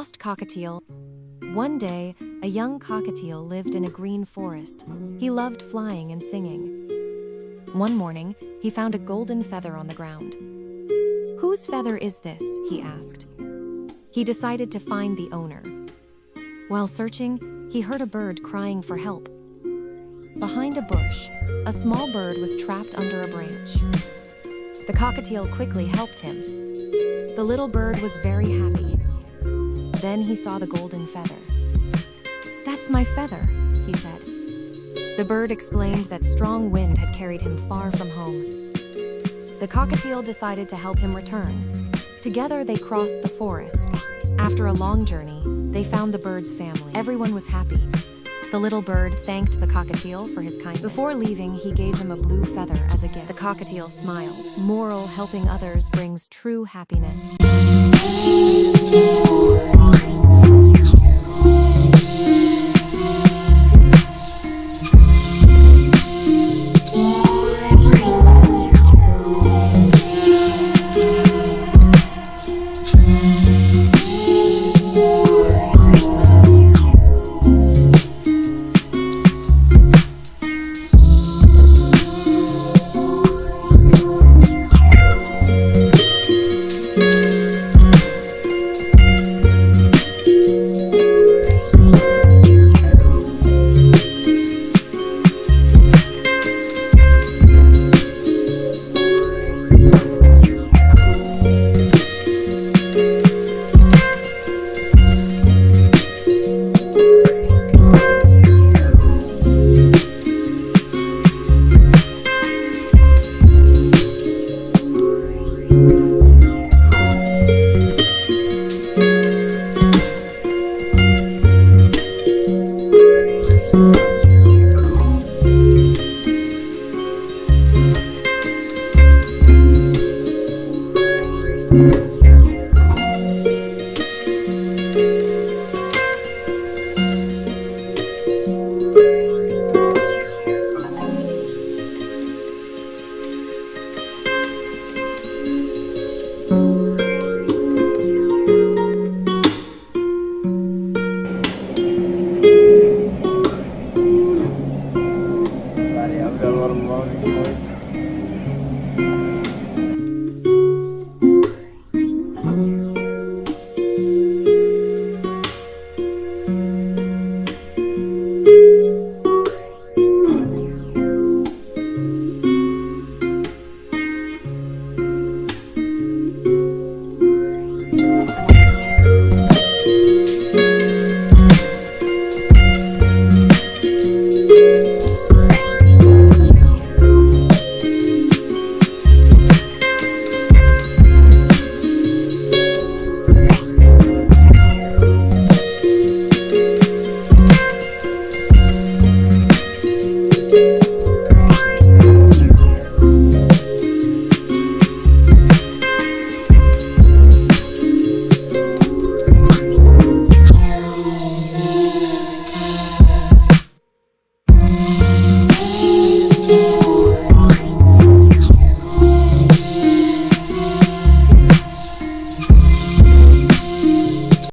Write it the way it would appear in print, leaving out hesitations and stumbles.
lost cockatiel. One day, a young cockatiel lived in a green forest. He loved flying and singing. One morning, he found a golden feather on the ground. "Whose feather is this?" he asked. He decided to find the owner. While searching, he heard a bird crying for help. Behind a bush, a small bird was trapped under a branch. The cockatiel quickly helped him. The little bird was very happy. Then he saw the golden feather. "That's my feather," he said. The bird explained that strong wind had carried him far from home. The cockatiel decided to help him return. Together they crossed the forest. After a long journey, they found the bird's family. Everyone was happy. The little bird thanked the cockatiel for his kindness. Before leaving, he gave him a blue feather as a gift. The cockatiel smiled. Moral: helping others brings true happiness. I've got a lot of belongings.